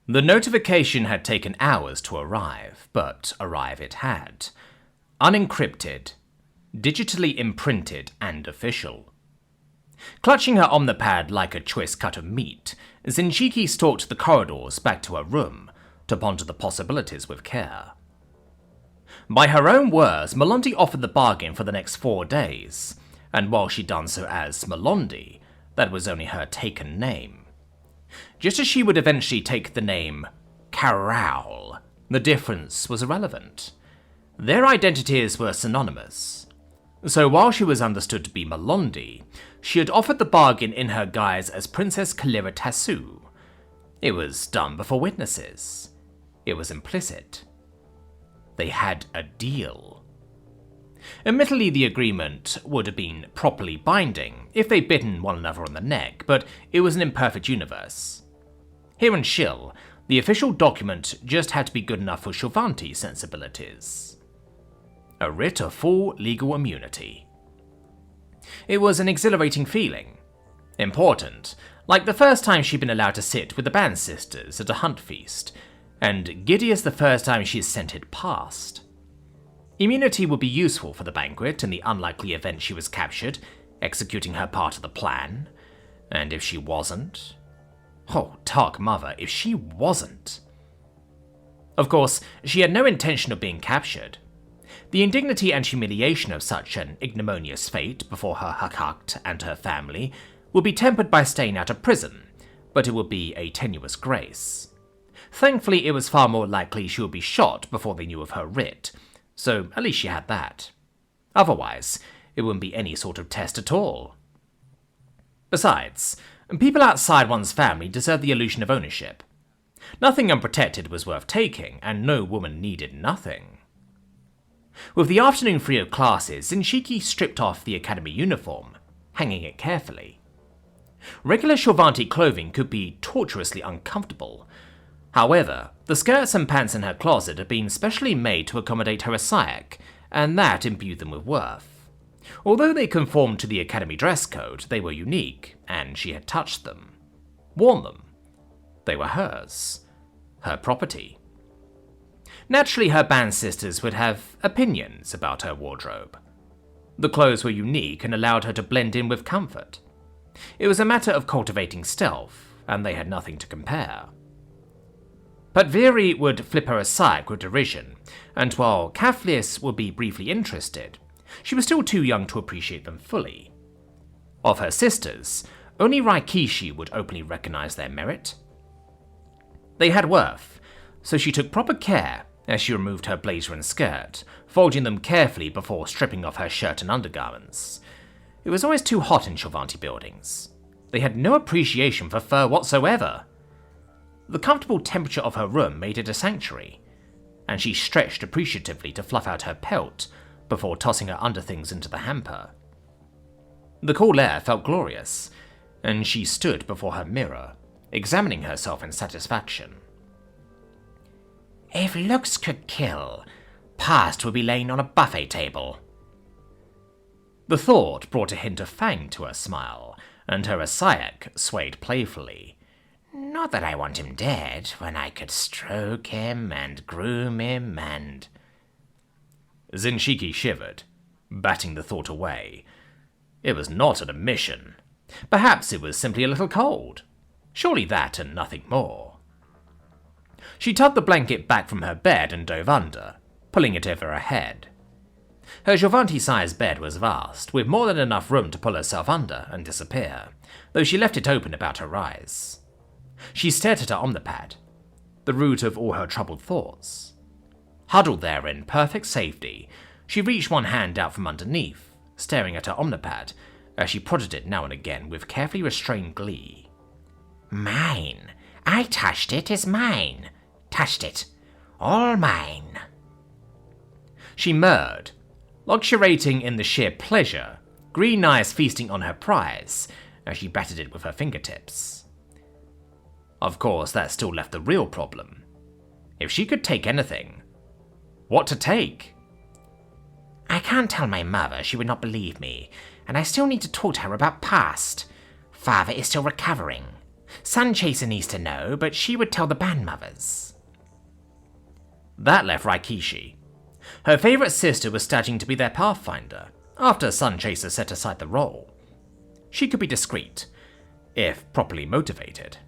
The notification had taken hours to arrive, but arrive it had. Unencrypted, digitally imprinted, and official. Clutching her omnipad like a choice cut of meat, Zenshiki stalked the corridors back to her room to ponder the possibilities with care. By her own words, Melondi offered the bargain for the next 4 days, and while she'd done so as Melondi, that was only her taken name. Just as she would eventually take the name Caral, the difference was irrelevant. Their identities were synonymous. So while she was understood to be Melondi, she had offered the bargain in her guise as Princess Kalira Tassu. It was done before witnesses. It was implicit. They had a deal. Admittedly, the agreement would have been properly binding if they'd bitten one another on the neck, but it was an imperfect universe. Here in Shill, the official document just had to be good enough for Shovanti's sensibilities. A writ of full legal immunity. It was an exhilarating feeling. Important, like the first time she'd been allowed to sit with the band sisters at a hunt feast, and giddy as the first time she'd sent it past. Immunity would be useful for the banquet in the unlikely event she was captured, executing her part of the plan. And if she wasn't? Oh, Dark Mother, if she wasn't! Of course, she had no intention of being captured. The indignity and humiliation of such an ignominious fate before her Hakakt and her family would be tempered by staying out of prison, but it would be a tenuous grace. Thankfully, it was far more likely she would be shot before they knew of her writ, so at least she had that. Otherwise, it wouldn't be any sort of test at all. Besides, people outside one's family deserve the illusion of ownership. Nothing unprotected was worth taking, and no woman needed nothing. With the afternoon free of classes, Zenshiki stripped off the academy uniform, hanging it carefully. Regular Shovanti clothing could be torturously uncomfortable. However, the skirts and pants in her closet had been specially made to accommodate her Asiac, and that imbued them with worth. Although they conformed to the academy dress code, they were unique, and she had touched them. Worn them. They were hers. Her property. Naturally, her band sisters would have opinions about her wardrobe. The clothes were unique and allowed her to blend in with comfort. It was a matter of cultivating stealth, and they had nothing to compare. But Viri would flip her aside with derision, and while Kathlius would be briefly interested, she was still too young to appreciate them fully. Of her sisters, only Raikishi would openly recognize their merit. They had worth, so she took proper care as she removed her blazer and skirt, folding them carefully before stripping off her shirt and undergarments. It was always too hot in Shovanti buildings. They had no appreciation for fur whatsoever. The comfortable temperature of her room made it a sanctuary, and she stretched appreciatively to fluff out her pelt before tossing her underthings into the hamper. The cool air felt glorious, and she stood before her mirror, examining herself in satisfaction. If looks could kill, past would be laying on a buffet table. The thought brought a hint of fang to her smile, and her Asiac swayed playfully. Not that I want him dead, when I could stroke him and groom him and... Zenshiki shivered, batting the thought away. It was not an admission. Perhaps it was simply a little cold. Surely that and nothing more. She tugged the blanket back from her bed and dove under, pulling it over her head. Her Giovanni-sized bed was vast, with more than enough room to pull herself under and disappear, though she left it open about her eyes. She stared at her omnipad, the root of all her troubled thoughts. Huddled there in perfect safety, she reached one hand out from underneath, staring at her omnipad as she prodded it now and again with carefully restrained glee. Mine! I touched it, it's mine! Touched it! All mine! She murred, luxuriating in the sheer pleasure, green eyes feasting on her prize as she batted it with her fingertips. Of course, that still left the real problem. If she could take anything, what to take? I can't tell my mother, she would not believe me, and I still need to talk to her about past. Father is still recovering. Sunchaser needs to know, but she would tell the band mothers. That left Rikishi. Her favourite sister was studying to be their pathfinder, after Sunchaser set aside the role. She could be discreet, if properly motivated.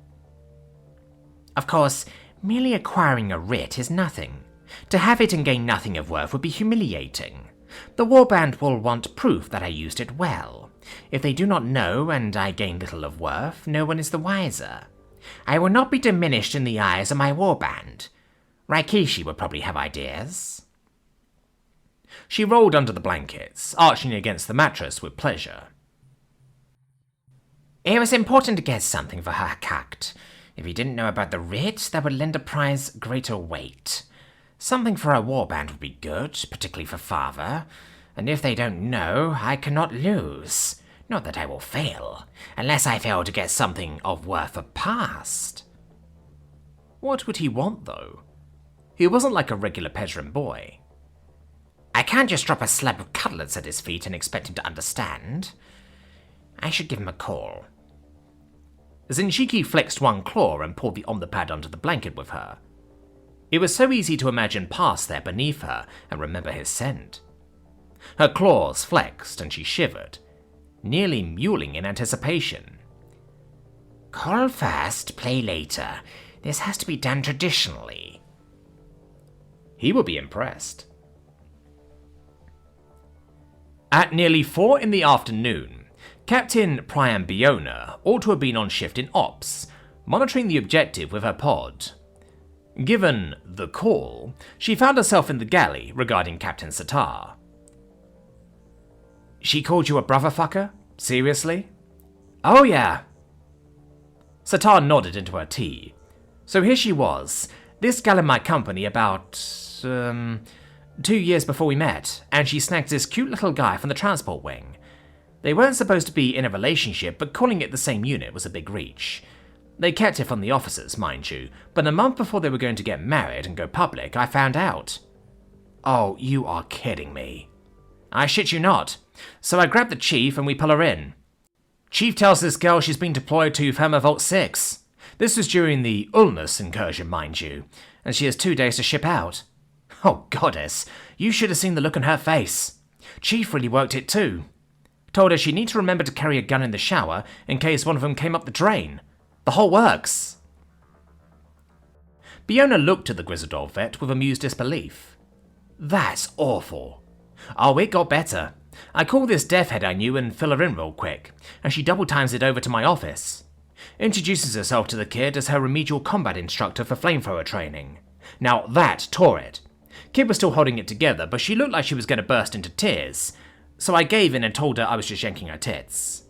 Of course, merely acquiring a writ is nothing. To have it and gain nothing of worth would be humiliating. The warband will want proof that I used it well. If they do not know and I gain little of worth, no one is the wiser. I will not be diminished in the eyes of my warband. Rikishi would probably have ideas. She rolled under the blankets, arching against the mattress with pleasure. It was important to get something for her cact. If he didn't know about the writ, that would lend a prize greater weight. Something for a warband would be good, particularly for father. And if they don't know, I cannot lose. Not that I will fail, unless I fail to get something of worth of past. What would he want, though? He wasn't like a regular Pesrin boy. I can't just drop a slab of cutlets at his feet and expect him to understand. I should give him a call. Zinchiki flexed one claw and pulled the omnipad under the blanket with her. It was so easy to imagine past there beneath her and remember his scent. Her claws flexed and she shivered, nearly mewling in anticipation. Call first, play later. This has to be done traditionally. He would be impressed. At nearly 4 in the afternoon, Captain Priambiona ought to have been on shift in ops, monitoring the objective with her pod. Given the call, she found herself in the galley regarding Captain Sitar. She called you a brother fucker? Seriously? Oh yeah. Sitar nodded into her tea. So here she was, this gal in my company about, 2 years before we met, and she snagged this cute little guy from the transport wing. They weren't supposed to be in a relationship, but calling it the same unit was a big reach. They kept it from the officers, mind you, but a month before they were going to get married and go public, I found out. Oh, you are kidding me. I shit you not. So I grabbed the chief and we pull her in. Chief tells this girl she's been deployed to Firmavault 6. This was during the Ulmus incursion, mind you, and she has 2 days to ship out. Oh, goddess, you should have seen the look on her face. Chief really worked it too. Told her she'd need to remember to carry a gun in the shower in case one of them came up the drain. The whole works. Biona looked at the grizzled old vet with amused disbelief. That's awful. Oh, it got better. I called this death head I knew and fill her in real quick, and she double times it over to my office. Introduces herself to the kid as her remedial combat instructor for flamethrower training. Now that tore it. Kid was still holding it together, but she looked like she was going to burst into tears, so I gave in and told her I was just yanking her tits.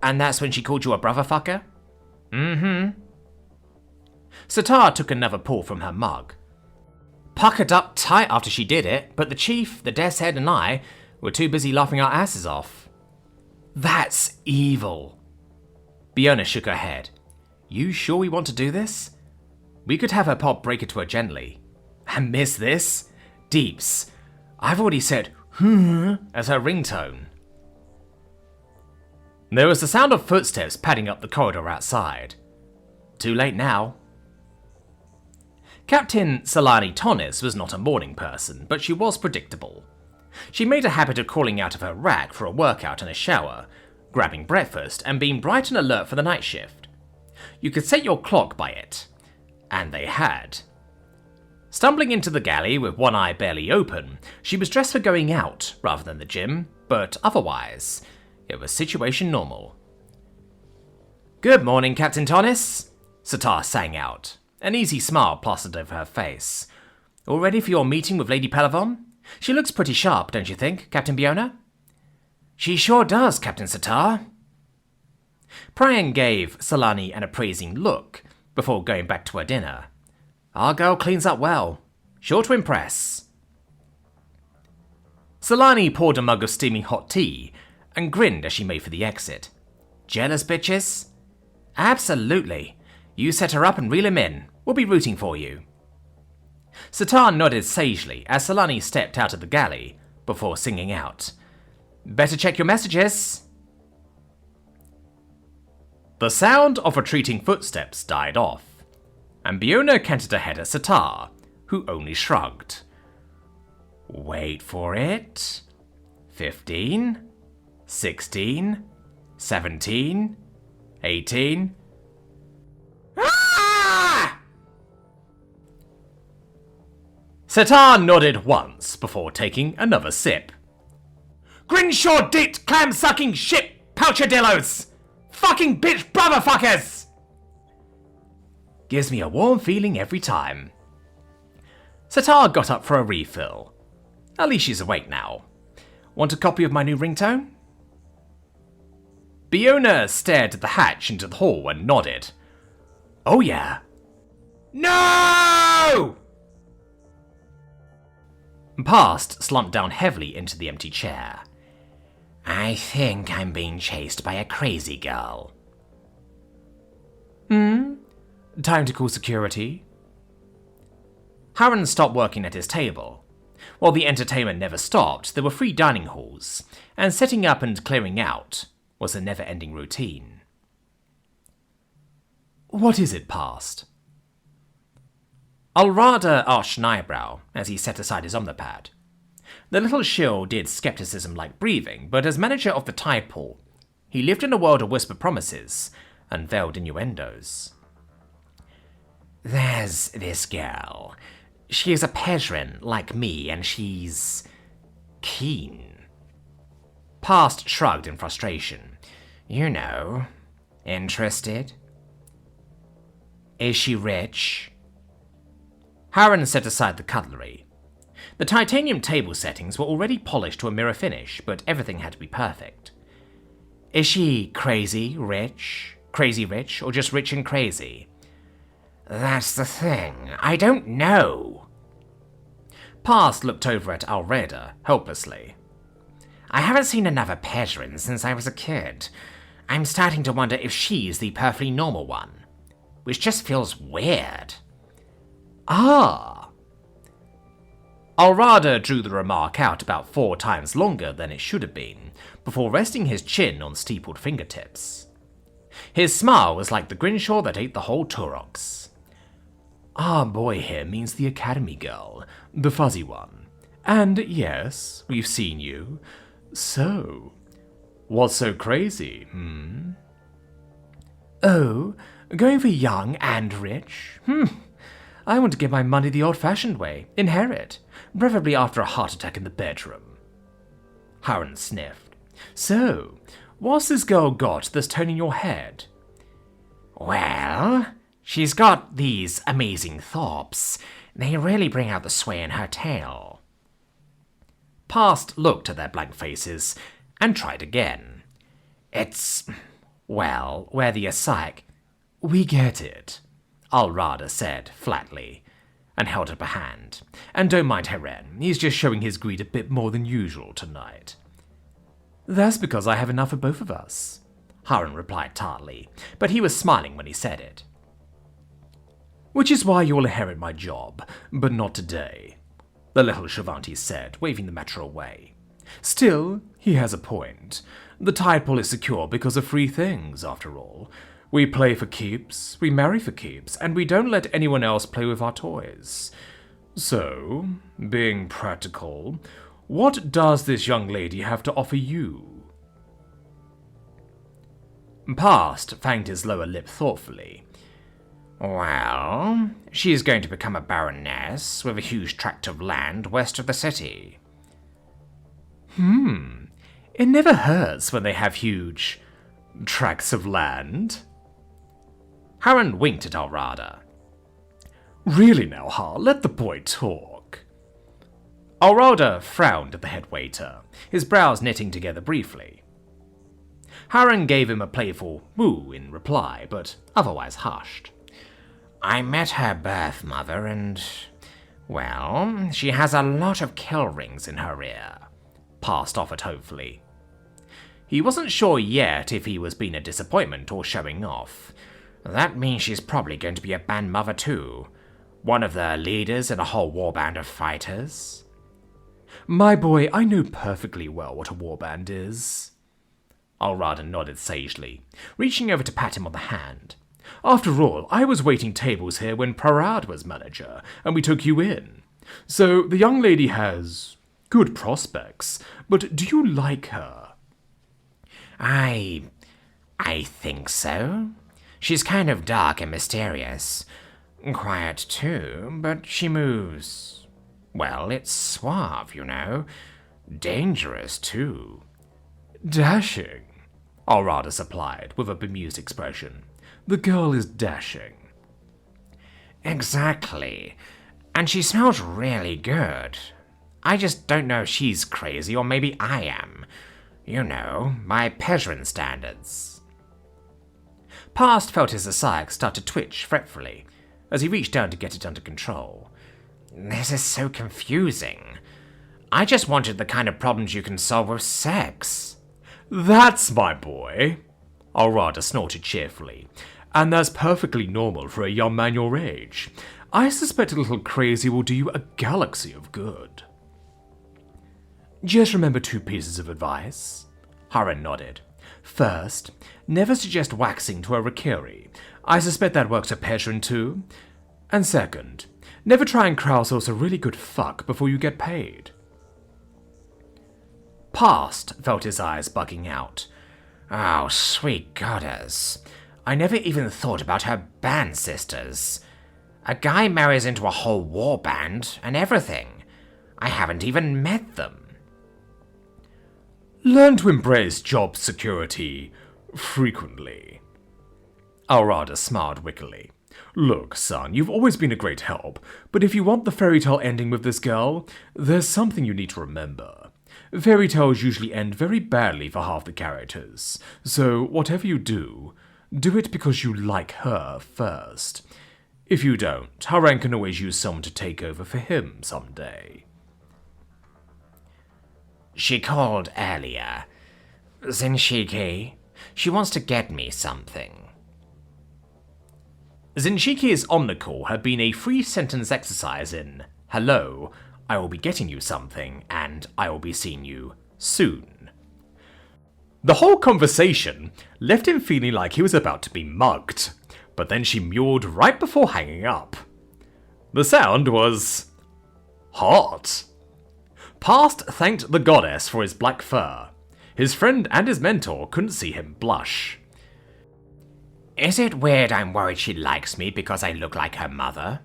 And that's when she called you a brother fucker? Mm-hmm. Sitar took another pull from her mug. Puckered up tight after she did it, but the chief, the death's head and I were too busy laughing our asses off. That's evil. Biona shook her head. You sure we want to do this? We could have her pop break it to her gently. And miss this? Deeps. I've already said as her ringtone. There was the sound of footsteps padding up the corridor outside. Too late now. Captain Salani Tonis was not a morning person, but she was predictable. She made a habit of crawling out of her rack for a workout and a shower, grabbing breakfast, and being bright and alert for the night shift. You could set your clock by it. And they had. Stumbling into the galley with one eye barely open, she was dressed for going out rather than the gym, but otherwise, it was situation normal. Good morning, Captain Tonis, Sitar sang out, an easy smile plastered over her face. All ready for your meeting with Lady Palavon? She looks pretty sharp, don't you think, Captain Biona? She sure does, Captain Sitar. Prian gave Salani an appraising look before going back to her dinner. Our girl cleans up well. Sure to impress. Salani poured a mug of steaming hot tea and grinned as she made for the exit. Jealous bitches? Absolutely. You set her up and reel him in. We'll be rooting for you. Sitar nodded sagely as Salani stepped out of the galley before singing out. Better check your messages. The sound of retreating footsteps died off, and Biona cantered ahead at Sitar, who only shrugged. Wait for it. 15, 16, 17, 18. Ah! Sitar nodded once before taking another sip. Grinshaw dit clam-sucking shit pouchadillos! Fucking bitch brotherfuckers! Gives me a warm feeling every time. Sitar got up for a refill. At least she's awake now. Want a copy of my new ringtone? Biona stared at the hatch into the hall and nodded. Oh yeah. No! Past slumped down heavily into the empty chair. I think I'm being chased by a crazy girl. Time to call security. Harren stopped working at his table. While the entertainment never stopped, there were 3 dining halls, and setting up and clearing out was a never-ending routine. What is it, Past? Alrada arched an eyebrow as he set aside his omnipad. The little shill did skepticism like breathing, but as manager of the tide pool, he lived in a world of whispered promises and veiled innuendos. There's this girl. She is a Pesrin like me, and she's keen. Past shrugged in frustration. You know, interested? Is she rich? Harren set aside the cutlery. The titanium table settings were already polished to a mirror finish, but everything had to be perfect. Is she crazy rich, or just rich and crazy? That's the thing. I don't know. Past looked over at Alreda, helplessly. I haven't seen another Pesrin since I was a kid. I'm starting to wonder if she's the perfectly normal one, which just feels weird. Ah. Alrada drew the remark out about 4 times longer than it should have been, before resting his chin on steepled fingertips. His smile was like the Grinshaw that ate the whole Turox. Our boy here means the academy girl, the fuzzy one. And yes, we've seen you. So, what's so crazy, Oh, going for young and rich? I want to get my money the old-fashioned way, inherit, preferably after a heart attack in the bedroom. Harren sniffed. So, what's this girl got that's turning your head? Well, she's got these amazing thorps. They really bring out the sway in her tail. Past looked at their blank faces and tried again. It's, well, where the Asaic. We get it, Alrada said flatly, and held up a hand. And don't mind Harren, he's just showing his greed a bit more than usual tonight. That's because I have enough for both of us, Harren replied tartly, but he was smiling when he said it. Which is why you'll inherit my job, but not today, the little Shivanti said, waving the matter away. Still, he has a point. The tide pool is secure because of 3 things, after all. We play for keeps, we marry for keeps, and we don't let anyone else play with our toys. So, being practical, what does this young lady have to offer you? Past fanged his lower lip thoughtfully. Well, she's going to become a baroness with a huge tract of land west of the city. It never hurts when they have huge tracts of land. Harren winked at Alrada. Really now, Har, let the boy talk. Alrada frowned at the head waiter, his brows knitting together briefly. Harren gave him a playful woo in reply, but otherwise hushed. I met her birth mother and, well, she has a lot of kill rings in her ear, Past offered hopefully. He wasn't sure yet if he was being a disappointment or showing off. That means she's probably going to be a band mother too. One of the leaders in a whole warband of fighters. My boy, I know perfectly well what a warband is. Alrada nodded sagely, reaching over to pat him on the hand. After all, I was waiting tables here when Parad was manager, and we took you in. So the young lady has good prospects, but do you like her? I think so. She's kind of dark and mysterious. Quiet too, but she moves. Well, it's suave, you know. Dangerous too. Dashing, Alrada supplied, with a bemused expression. The girl is dashing. Exactly. And she smells really good. I just don't know if she's crazy, or maybe I am. You know, by Pesrin standards. Past felt his Asiac start to twitch fretfully as he reached down to get it under control. This is so confusing. I just wanted the kind of problems you can solve with sex. That's my boy, Alrada snorted cheerfully. And that's perfectly normal for a young man your age. I suspect a little crazy will do you a galaxy of good. Just remember 2 pieces of advice. Haren nodded. First, never suggest waxing to a Rakiri. I suspect that works at Pesrin too. And second, never try and crowdsource a really good fuck before you get paid. Past felt his eyes bugging out. Oh, sweet goddess. I never even thought about her band sisters. A guy marries into a whole war band and everything. I haven't even met them. Learn to embrace job security frequently. Alrada smiled wickedly. Look, son, you've always been a great help, but if you want the fairy tale ending with this girl, there's something you need to remember. Fairy tales usually end very badly for half the characters, so whatever you do it because you like her first. If you don't, Haren can always use someone to take over for him someday. She called earlier. Zinshiki. She wants to get me something. Zinshiki's omnicall had been a 3-sentence exercise in hello, I will be getting you something, and I will be seeing you soon. The whole conversation left him feeling like he was about to be mugged, but then she mewed right before hanging up. The sound was hot. Past thanked the goddess for his black fur. His friend and his mentor couldn't see him blush. Is it weird I'm worried she likes me because I look like her mother?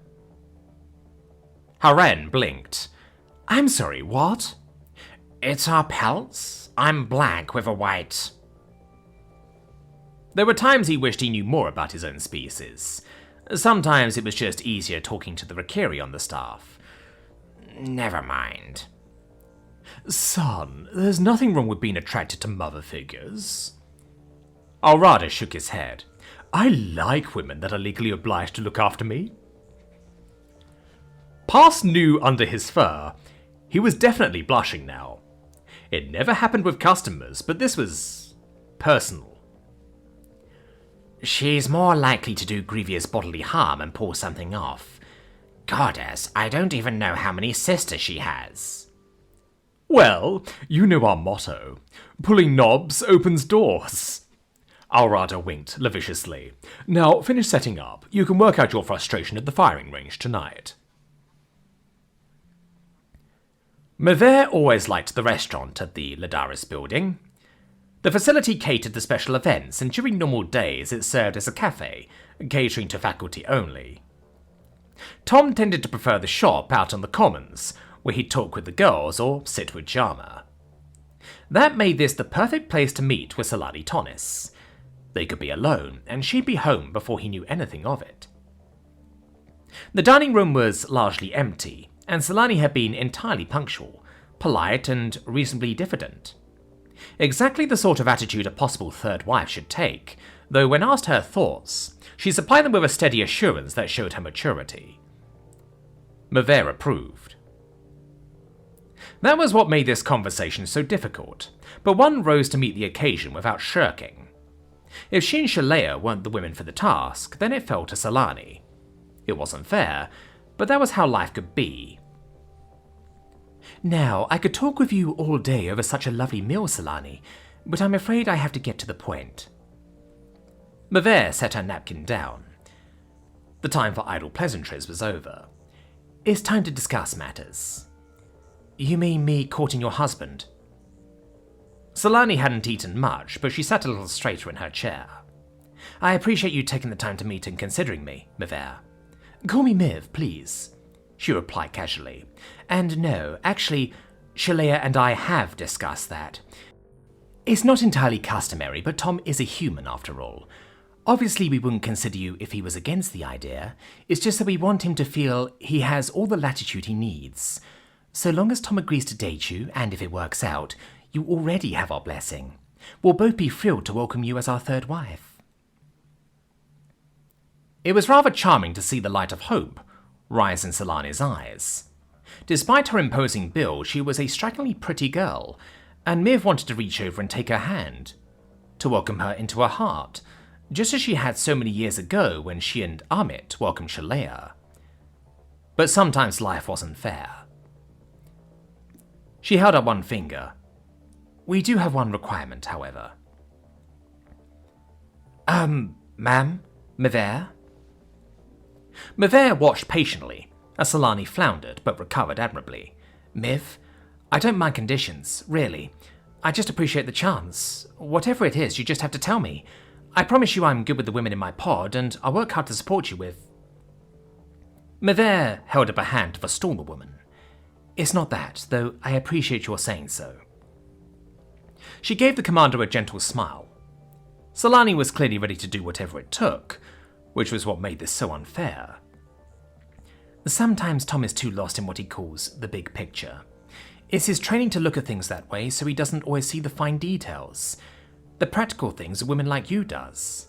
Haren blinked. I'm sorry, what? It's our pelts. I'm black with a white. There were times he wished he knew more about his own species. Sometimes it was just easier talking to the Rakiri on the staff. Never mind. Son, there's nothing wrong with being attracted to mother figures. Alrada shook his head. I like women that are legally obliged to look after me. Past knew under his fur. He was definitely blushing now. It never happened with customers, but this was personal. She's more likely to do grievous bodily harm and pull something off. Goddess, I don't even know how many sisters she has. Well, you know our motto. Pulling knobs opens doors. Alrada winked lasciviously. Now, finish setting up. You can work out your frustration at the firing range tonight. Mever always liked the restaurant at the Ladaris building. The facility catered to special events, and during normal days it served as a cafe, catering to faculty only. Tom tended to prefer the shop out on the commons, where he'd talk with the girls or sit with Jama. That made this the perfect place to meet with Salani Tonis. They could be alone, and she'd be home before he knew anything of it. The dining room was largely empty, and Salani had been entirely punctual, polite, and reasonably diffident. Exactly the sort of attitude a possible third wife should take, though when asked her thoughts, she supplied them with a steady assurance that showed her maturity. Mever approved. That was what made this conversation so difficult, but one rose to meet the occasion without shirking. If she and Shalea weren't the women for the task, then it fell to Salani. It wasn't fair, but that was how life could be. Now, I could talk with you all day over such a lovely meal, Salani, but I'm afraid I have to get to the point. Mavere set her napkin down. The time for idle pleasantries was over. It's time to discuss matters. You mean me courting your husband? Solani hadn't eaten much, but she sat a little straighter in her chair. I appreciate you taking the time to meet and considering me, Mavere. Call me Miv, please, she replied casually. And no, actually, Shalea and I have discussed that. It's not entirely customary, but Tom is a human after all. Obviously, we wouldn't consider you if he was against the idea. It's just that we want him to feel he has all the latitude he needs. So long as Tom agrees to date you, and if it works out, you already have our blessing. We'll both be thrilled to welcome you as our third wife. It was rather charming to see the light of hope rise in Solani's eyes. Despite her imposing build, she was a strikingly pretty girl, and Miv wanted to reach over and take her hand, to welcome her into her heart, just as she had so many years ago when she and Amit welcomed Shalea. But sometimes life wasn't fair. She held up one finger. We do have one requirement, however. Ma'am? Mavere? Mavere watched patiently, as Solani floundered, but recovered admirably. Miv, I don't mind conditions, really. I just appreciate the chance. Whatever it is, you just have to tell me. I promise you I'm good with the women in my pod, and I'll work hard to support you with... Mavere held up a hand to forestall the woman. It's not that, though I appreciate your saying so. She gave the commander a gentle smile. Solani was clearly ready to do whatever it took, which was what made this so unfair. Sometimes Tom is too lost in what he calls the big picture. It's his training to look at things that way, so he doesn't always see the fine details. The practical things a woman like you does.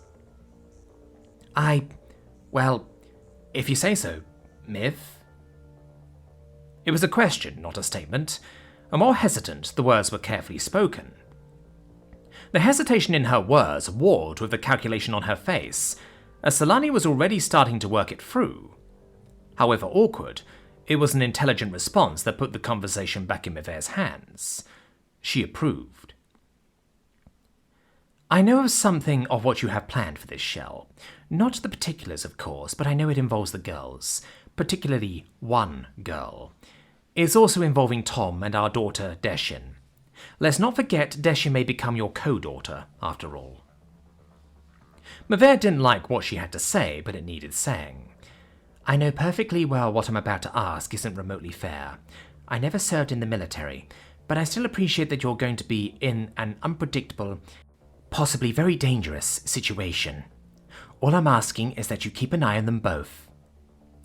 Well, if you say so, Miv. It was a question, not a statement, and more hesitant, the words were carefully spoken. The hesitation in her words warred with the calculation on her face, as Solani was already starting to work it through. However awkward, it was an intelligent response that put the conversation back in Mavere's hands. She approved. I know of something of what you have planned for this shell. Not the particulars, of course, but I know it involves the girls, particularly one girl. It's also involving Tom and our daughter, Deshin. Let's not forget Deshin may become your co-daughter, after all. Mavere didn't like what she had to say, but it needed saying. I know perfectly well what I'm about to ask isn't remotely fair. I never served in the military, but I still appreciate that you're going to be in an unpredictable, possibly very dangerous situation. All I'm asking is that you keep an eye on them both.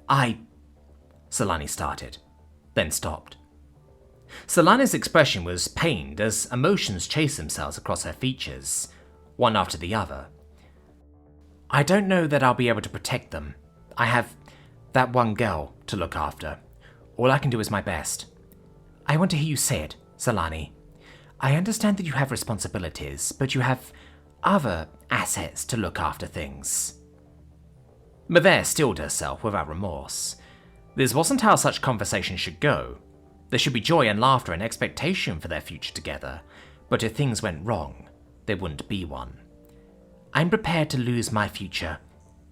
Solani started, then stopped. Solani's expression was pained as emotions chased themselves across her features, one after the other. I don't know that I'll be able to protect them. I have that one girl to look after. All I can do is my best. I want to hear you say it, Solani. I understand that you have responsibilities, but you have other assets to look after things. Mavere stilled herself without remorse. This wasn't how such conversations should go. There should be joy and laughter and expectation for their future together, but if things went wrong, there wouldn't be one. I'm prepared to lose my future,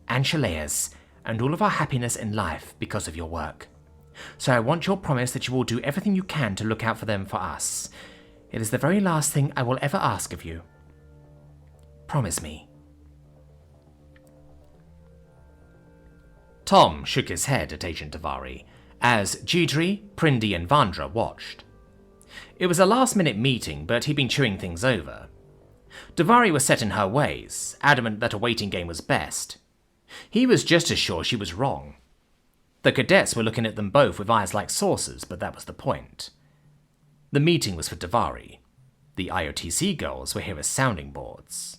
and Shalea's, and all of our happiness in life because of your work. So I want your promise that you will do everything you can to look out for them for us. It is the very last thing I will ever ask of you. Promise me. Tom shook his head at Agent Davari, as Jidri, Prindi and Vandra watched. It was a last-minute meeting, but he'd been chewing things over. Davari was set in her ways, adamant that a waiting game was best. He was just as sure she was wrong. The cadets were looking at them both with eyes like saucers, but that was the point. The meeting was for Davari. The IOTC girls were here as sounding boards.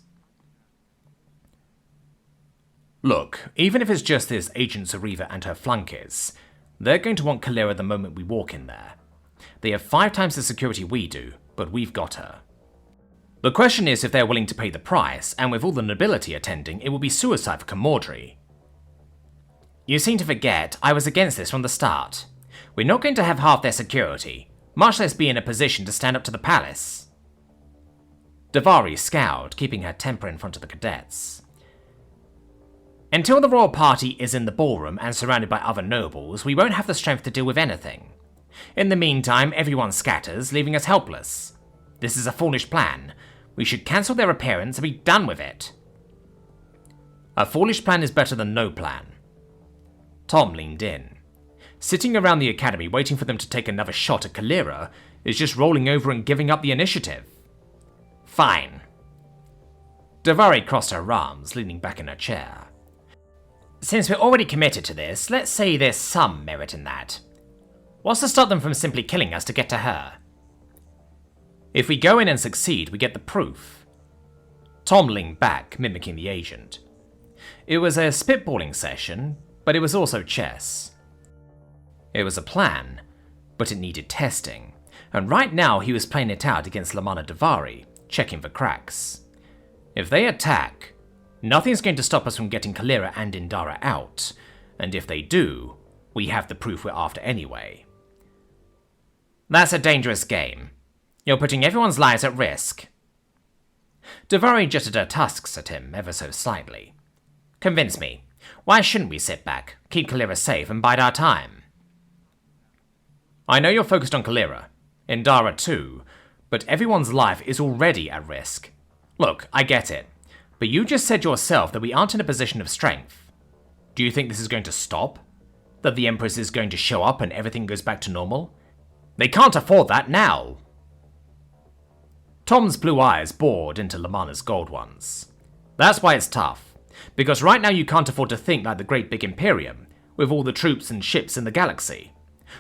Look, even if it's just this Agent Zariva and her flunkies, they're going to want Kalira the moment we walk in there. They have 5 times the security we do, but we've got her. The question is if they're willing to pay the price, and with all the nobility attending, it will be suicide for Kamordri. You seem to forget I was against this from the start. We're not going to have half their security, much less be in a position to stand up to the palace. Davari scowled, keeping her temper in front of the cadets. Until the royal party is in the ballroom and surrounded by other nobles, we won't have the strength to deal with anything. In the meantime, everyone scatters, leaving us helpless. This is a foolish plan. We should cancel their appearance and be done with it. A foolish plan is better than no plan. Tom leaned in. Sitting around the academy waiting for them to take another shot at Kalira is just rolling over and giving up the initiative. Fine. Davari crossed her arms, leaning back in her chair. Since we're already committed to this, let's say there's some merit in that. What's to stop them from simply killing us to get to her? If we go in and succeed, we get the proof. Tom leaned back, mimicking the agent. It was a spitballing session, but it was also chess. It was a plan, but it needed testing, and right now he was playing it out against Lamana Davari, checking for cracks. If they attack, nothing's going to stop us from getting Kalira and Indara out, and if they do, we have the proof we're after anyway. That's a dangerous game. You're putting everyone's lives at risk. Davari jutted her tusks at him ever so slightly. Convince me. Why shouldn't we sit back, keep Kalira safe, and bide our time? I know you're focused on Kalira, Indara too, but everyone's life is already at risk. Look, I get it, but you just said yourself that we aren't in a position of strength. Do you think this is going to stop? That the Empress is going to show up and everything goes back to normal? They can't afford that now! Tom's blue eyes bored into Lamana's gold ones. That's why it's tough, because right now you can't afford to think like the great big Imperium, with all the troops and ships in the galaxy.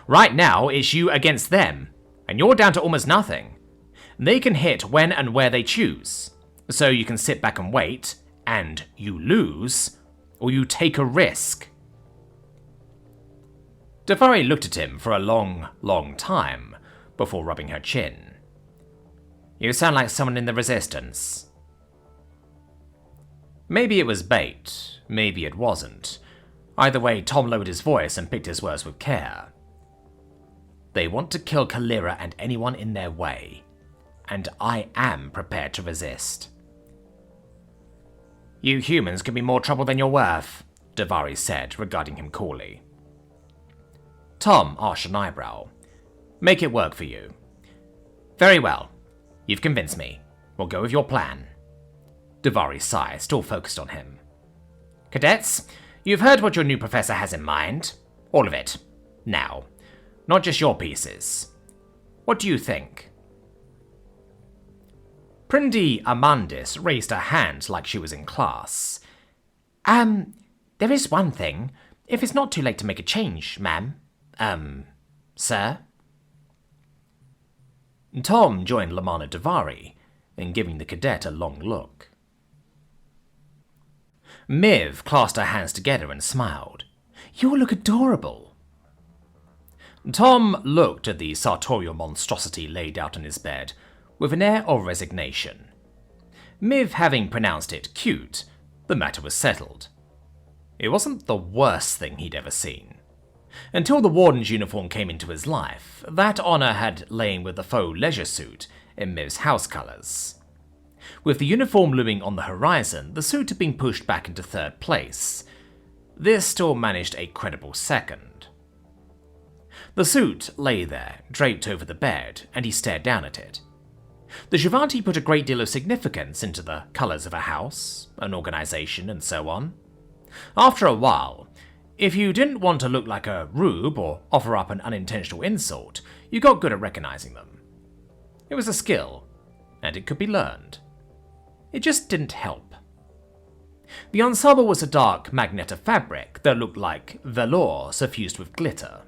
Right now, it's you against them, and you're down to almost nothing. They can hit when and where they choose, so you can sit back and wait, and you lose, or you take a risk. Davari looked at him for a long, long time, before rubbing her chin. You sound like someone in the Resistance. Maybe it was bait, maybe it wasn't. Either way, Tom lowered his voice and picked his words with care. They want to kill Kalira and anyone in their way, and I am prepared to resist. You humans can be more trouble than you're worth, Davari said, regarding him coolly. Tom arched an eyebrow. Make it work for you. Very well. You've convinced me. We'll go with your plan. Davari sighed, still focused on him. Cadets, you've heard what your new professor has in mind. All of it. Now. Not just your pieces. What do you think? Prindi Amandis raised her hand like she was in class. There is one thing. If it's not too late to make a change, ma'am. Sir? Tom joined Lamana Davari in giving the cadet a long look. Miv clasped her hands together and smiled. You look adorable. Tom looked at the sartorial monstrosity laid out on his bed with an air of resignation. Miv having pronounced it cute, the matter was settled. It wasn't the worst thing he'd ever seen. Until the warden's uniform came into his life, that honour had lain with the faux leisure suit in Miv's house colours. With the uniform looming on the horizon, the suit had been pushed back into third place. This still managed a credible second. The suit lay there, draped over the bed, and he stared down at it. The Shivanti put a great deal of significance into the colours of a house, an organisation, and so on. After a while, if you didn't want to look like a rube or offer up an unintentional insult, you got good at recognising them. It was a skill, and it could be learned. It just didn't help. The ensemble was a dark magnet of fabric that looked like velour suffused with glitter.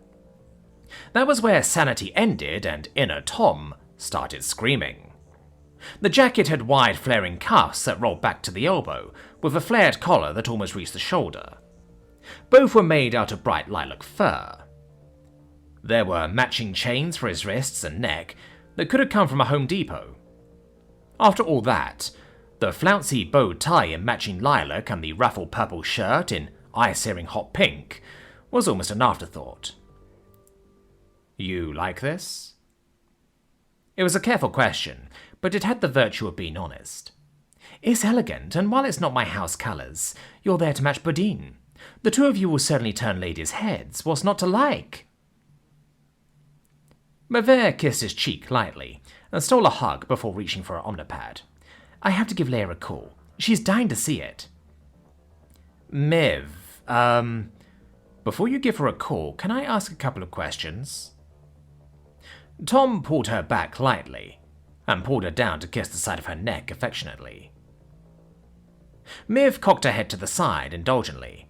That was where sanity ended and inner Tom started screaming. The jacket had wide flaring cuffs that rolled back to the elbow, with a flared collar that almost reached the shoulder. Both were made out of bright lilac fur. There were matching chains for his wrists and neck that could have come from a Home Depot. After all that, the flouncy bow tie in matching lilac and the raffle purple shirt in eye-searing hot pink was almost an afterthought. You like this? It was a careful question, but it had the virtue of being honest. It's elegant, and while it's not my house colours, you're there to match Bodine. The two of you will certainly turn ladies' heads. What's not to like? Mavere kissed his cheek lightly and stole a hug before reaching for her omnipad. I have to give Leia a call. She's dying to see it. Miv, before you give her a call, can I ask a couple of questions? Tom pulled her back lightly and pulled her down to kiss the side of her neck affectionately. Miv cocked her head to the side indulgently.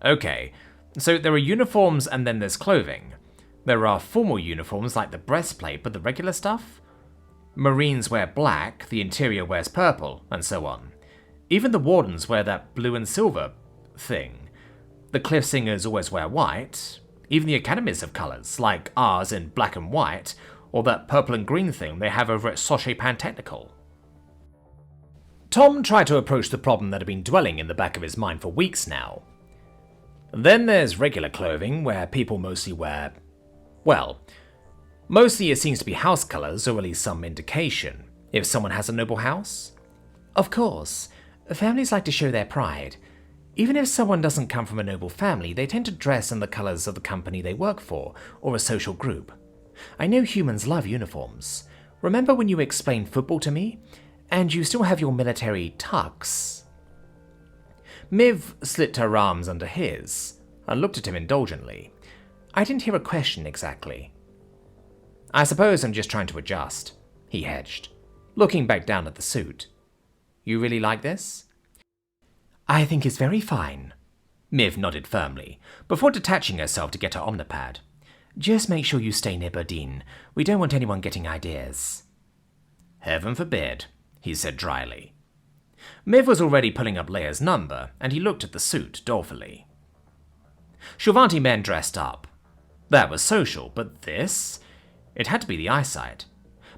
Okay, so there are uniforms and then there's clothing. There are formal uniforms like the breastplate, but the regular stuff? Marines wear black, the interior wears purple, and so on. Even the wardens wear that blue and silver thing. The cliff singers always wear white. Even the academies have colours, like ours in black and white, or that purple and green thing they have over at Sochet Pantechnical. Tom tried to approach the problem that had been dwelling in the back of his mind for weeks now. Then there's regular clothing, where people mostly wear... well, mostly it seems to be house colours, or at least some indication, if someone has a noble house. Of course, families like to show their pride. Even if someone doesn't come from a noble family, they tend to dress in the colours of the company they work for, or a social group. I know humans love uniforms. Remember when you explained football to me? And you still have your military tux. Miv slipped her arms under his and looked at him indulgently. I didn't hear a question exactly. I suppose I'm just trying to adjust, he hedged, looking back down at the suit. You really like this? I think it's very fine. Miv nodded firmly, before detaching herself to get her omnipad. Just make sure you stay near Bodine. We don't want anyone getting ideas. Heaven forbid, he said dryly. Miv was already pulling up Leia's number, and he looked at the suit dolefully. Shulvanti men dressed up. That was social, but this? It had to be the eyesight.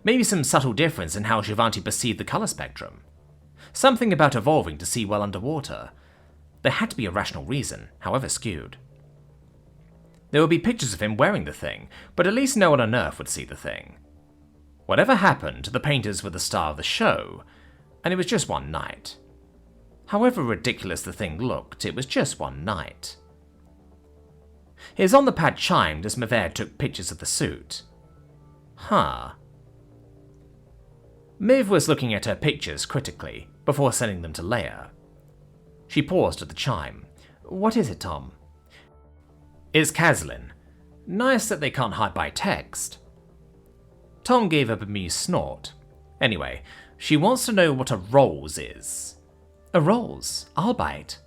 Maybe some subtle difference in how Shulvanti perceived the colour spectrum. Something about evolving to see well underwater. There had to be a rational reason, however skewed. There would be pictures of him wearing the thing, but at least no one on Earth would see the thing. Whatever happened, the painters were the star of the show, and it was just one night. However ridiculous the thing looked, it was just one night. His on-the-pad chimed as Mavere took pictures of the suit. Huh. Miv was looking at her pictures critically, before sending them to Leia. She paused at the chime. What is it, Tom? It's Caslin. Nice that they can't hide by text. Tom gave a bemused snort. Anyway, she wants to know what a rolls is. A rolls? I'll bite.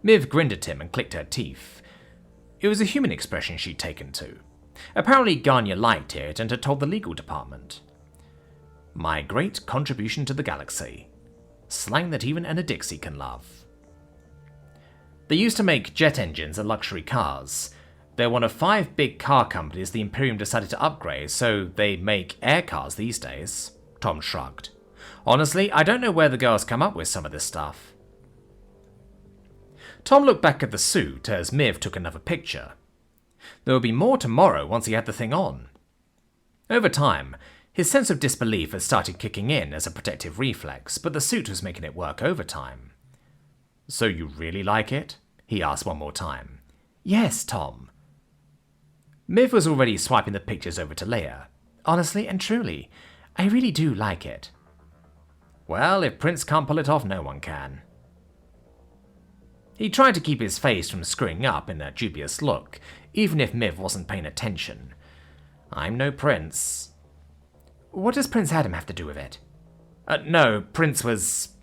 Miv grinned at him and clicked her teeth. It was a human expression she'd taken to. Apparently Garnia liked it and had told the legal department. My great contribution to the galaxy. Slang that even Anna Dixie can love. They used to make jet engines and luxury cars. They're one of 5 big car companies the Imperium decided to upgrade, so they make air cars these days. Tom shrugged. Honestly, I don't know where the girls come up with some of this stuff. Tom looked back at the suit as Miv took another picture. There would be more tomorrow once he had the thing on. Over time, his sense of disbelief had started kicking in as a protective reflex, but the suit was making it work overtime. So you really like it? He asked one more time. Yes, Tom. Miv was already swiping the pictures over to Leia. Honestly and truly, I really do like it. Well, if Prince can't pull it off, no one can. He tried to keep his face from screwing up in a dubious look, even if Miv wasn't paying attention. I'm no prince. What does Prince Adam have to do with it? No, Prince was...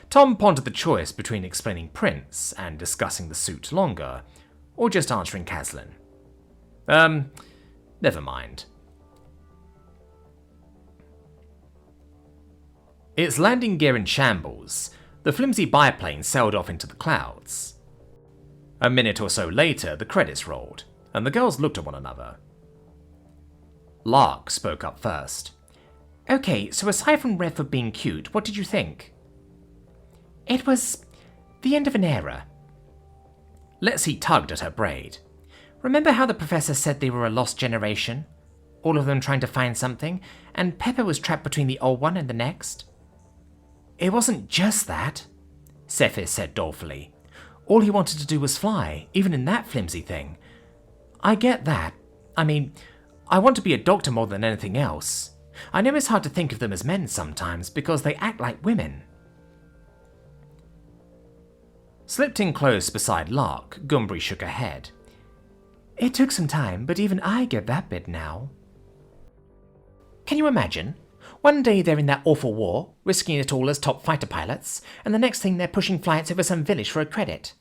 Tom pondered the choice between explaining Prince and discussing the suit longer, or just answering Caslin. Never mind. Its landing gear in shambles, the flimsy biplane sailed off into the clouds. A minute or so later, the credits rolled, and the girls looked at one another. Lark spoke up first. Okay, so aside from Redford being cute, what did you think? It was the end of an era. Letsy tugged at her braid. Remember how the professor said they were a lost generation? all of them trying to find something, and Pepper was trapped between the old one and the next. It wasn't just that, Cephas said dolefully. All he wanted to do was fly, even in that flimsy thing. I get that. I mean, I want to be a doctor more than anything else. I know it's hard to think of them as men sometimes because they act like women. Slipped in close beside Lark, Gumbry shook her head. It took some time, but even I get that bit now. Can you imagine? One day they're in that awful war, risking it all as top fighter pilots, and the next thing they're pushing flights over some village for a credit.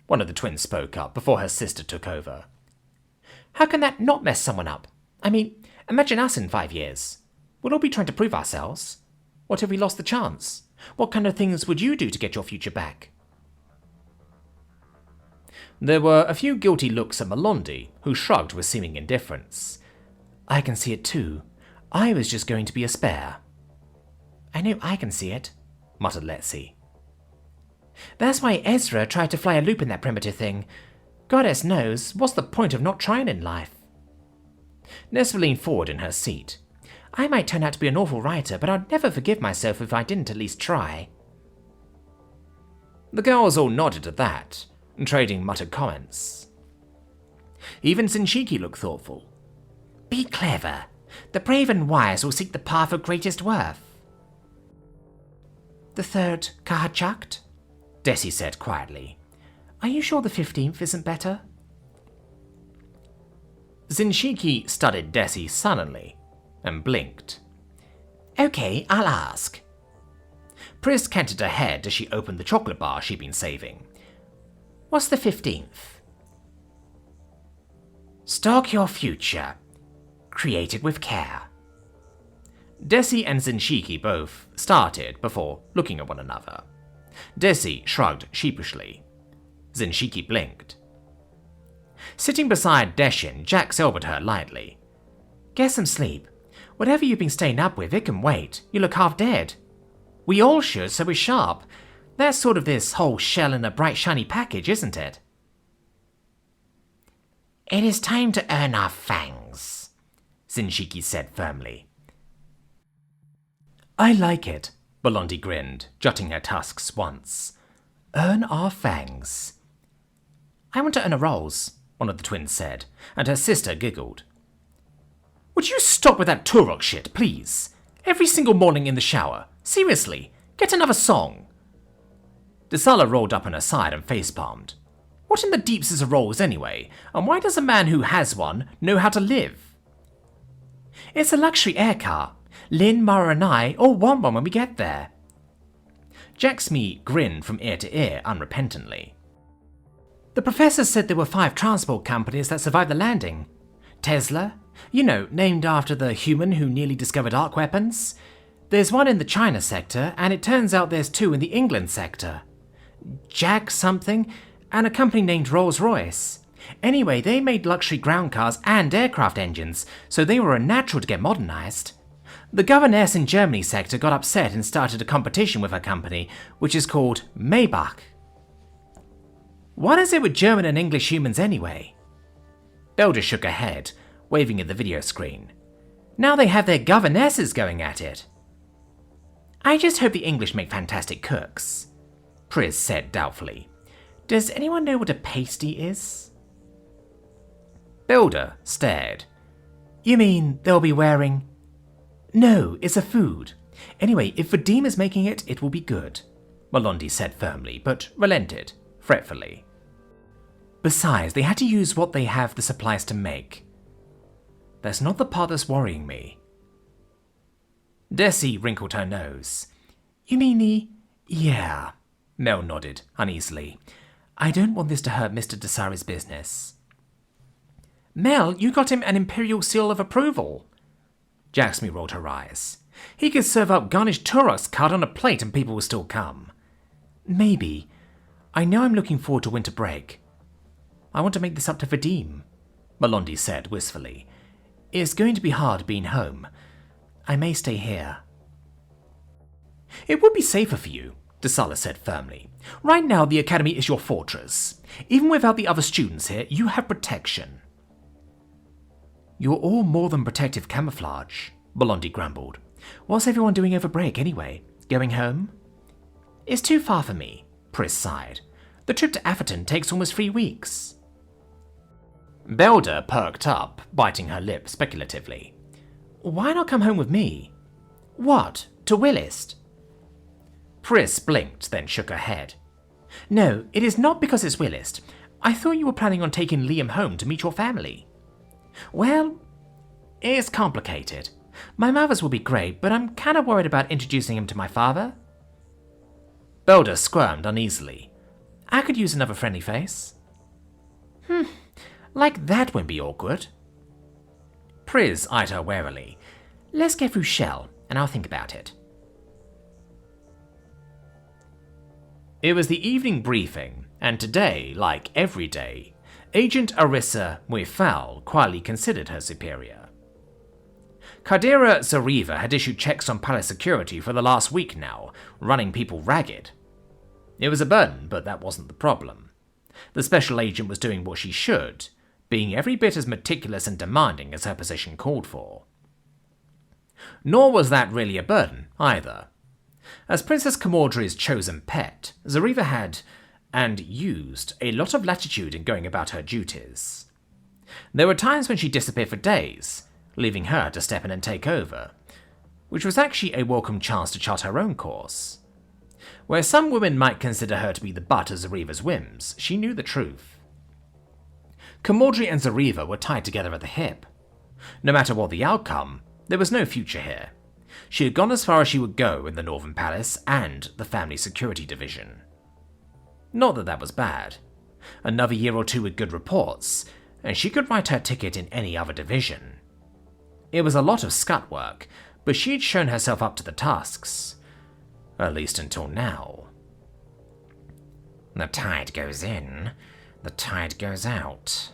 One of the twins spoke up before her sister took over. How can that not mess someone up? I mean, imagine us in 5 years. We'll all be trying to prove ourselves. What if we lost the chance? What kind of things would you do to get your future back? There were a few guilty looks at Melondi, who shrugged with seeming indifference. I can see it too. I was just going to be a spare. I know I can see it, muttered Letzi. That's why Ezra tried to fly a loop in that primitive thing. Goddess knows, what's the point of not trying in life? Nesva leaned forward in her seat. I might turn out to be an awful writer, but I'd never forgive myself if I didn't at least try. The girls all nodded at that, trading muttered comments. Even Zinchiki looked thoughtful. Be clever. The brave and wise will seek the path of greatest worth. The third Kahachakt? Desi said quietly. Are you sure the 15th isn't better? Zinchiki studied Desi sullenly and blinked. Okay, I'll ask. Pris canted her head as she opened the chocolate bar she'd been saving. What's the 15th? Stalk your future. Created with care. Desi and Zinchiki both started before looking at one another. Desi shrugged sheepishly. Zinchiki blinked. Sitting beside Deshin, Jax elbowed her lightly. Get some sleep. Whatever you've been staying up with, it can wait. You look half dead. We all should, so we're sharp. That's sort of this whole shell in a bright shiny package, isn't it? It is time to earn our fangs, Zinchiki said firmly. I like it, Melondi grinned, jutting her tusks once. Earn our fangs. I want to earn a rose, one of the twins said, and her sister giggled. Would you stop with that Turok shit, please? Every single morning in the shower. Seriously, get another song. Desala rolled up on her side and facepalmed. What in the deeps is a rose anyway, and why does a man who has one know how to live? It's a luxury air car. Lynn, Mara and I all want one when we get there. Jaxme grinned from ear to ear unrepentantly. The professor said there were 5 transport companies that survived the landing. Tesla, named after the human who nearly discovered arc weapons. There's one in the China sector, and it turns out there's 2 in the England sector. Jag something, and a company named Rolls-Royce. Anyway, they made luxury ground cars and aircraft engines, so they were a natural to get modernized. The governess in Germany sector got upset and started a competition with her company, which is called Maybach. What is it with German and English humans anyway? Belder shook her head, waving at the video screen. Now they have their governesses going at it. I just hope the English make fantastic cooks, Pris said doubtfully. Does anyone know what a pasty is? Belder stared. You mean they'll be wearing... No, it's a food. Anyway, if Vadim is making it, it will be good, Melondi said firmly, but relented, fretfully. Besides, they had to use what they have the supplies to make. That's not the part that's worrying me. Desi wrinkled her nose. You mean the... Yeah, Mel nodded uneasily. I don't want this to hurt Mr. Desari's business. Mel, you got him an Imperial Seal of Approval. Jaxme rolled her eyes. He could serve up garnished Turok's cut on a plate and people will still come. Maybe. I know I'm looking forward to winter break. I want to make this up to Vadim, Melondi said wistfully. It's going to be hard being home. I may stay here. It would be safer for you, Desala said firmly. Right now the academy is your fortress. Even without the other students here, you have protection. You're all more than protective camouflage, Blondie grumbled. What's everyone doing over break anyway? Going home? It's too far for me, Pris sighed. The trip to Atherton takes almost 3 weeks. Belder perked up, biting her lip speculatively. Why not come home with me? What, to Willist? Pris blinked, then shook her head. No, it is not because it's Willist. I thought you were planning on taking Liam home to meet your family. Well, it's complicated. My mother's will be great, but I'm kind of worried about introducing him to my father. Belder squirmed uneasily. I could use another friendly face. Like that won't be awkward. Pris eyed her warily. Let's get through Shell, and I'll think about it. It was the evening briefing, and today, like every day, Agent Arissa Muifal quietly considered her superior. Kadira Zariva had issued checks on palace security for the last week now, running people ragged. It was a burden, but that wasn't the problem. The special agent was doing what she should, being every bit as meticulous and demanding as her position called for. Nor was that really a burden, either. As Princess Camordri's chosen pet, Zariva had, and used, a lot of latitude in going about her duties. There were times when she disappeared for days, leaving her to step in and take over, which was actually a welcome chance to chart her own course. Where some women might consider her to be the butt of Zariva's whims, she knew the truth. Camordri and Zariva were tied together at the hip. No matter what the outcome, there was no future here. She had gone as far as she would go in the Northern Palace and the Family Security Division. Not that that was bad. Another year or two with good reports, and she could write her ticket in any other division. It was a lot of scut work, but she had shown herself up to the tasks. At least until now. The tide goes in, the tide goes out.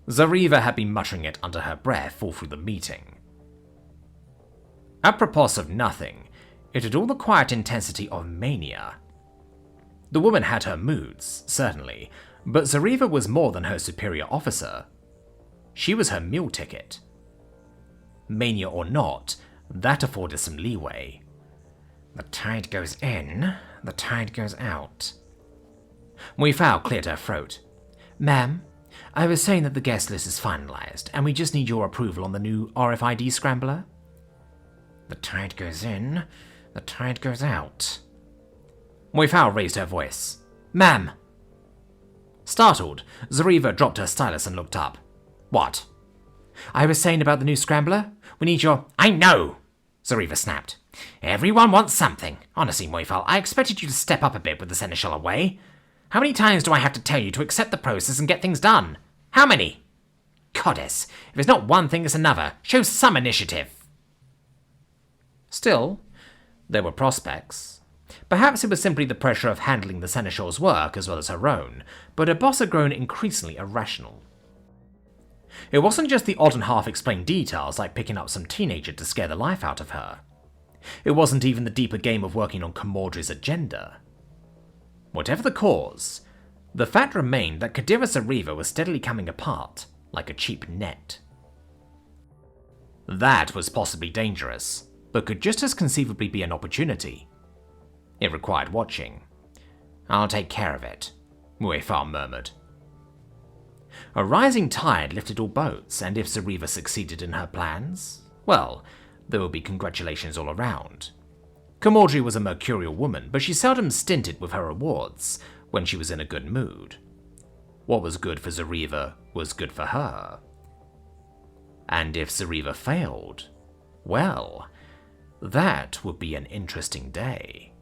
Zariva had been muttering it under her breath all through the meeting. Apropos of nothing, it had all the quiet intensity of mania. The woman had her moods, certainly, but Zariva was more than her superior officer. She was her meal ticket. Mania or not, that afforded some leeway. The tide goes in, the tide goes out. Muifal cleared her throat. Ma'am, I was saying that the guest list is finalized, and we just need your approval on the new RFID scrambler. The tide goes in, the tide goes out. Muifal raised her voice. Ma'am! Startled, Zariva dropped her stylus and looked up. What? I was saying about the new scrambler? We need your— I know! Zariva snapped. Everyone wants something. Honestly, Muifal, I expected you to step up a bit with the seneschal away. How many times do I have to tell you to accept the process and get things done? How many? Goddess, if it's not one thing, it's another. Show some initiative. Still, there were prospects. Perhaps it was simply the pressure of handling the seneschal's work as well as her own, but her boss had grown increasingly irrational. It wasn't just the odd and half-explained details like picking up some teenager to scare the life out of her. It wasn't even the deeper game of working on Camordri's agenda. Whatever the cause, the fact remained that Kadira Zariva was steadily coming apart, like a cheap net. That was possibly dangerous, but could just as conceivably be an opportunity. It required watching. I'll take care of it, Muifal murmured. A rising tide lifted all boats, and if Zariva succeeded in her plans, well, there would be congratulations all around. Camordri was a mercurial woman, but she seldom stinted with her awards when she was in a good mood. What was good for Zariva was good for her. And if Zariva failed, well, that would be an interesting day.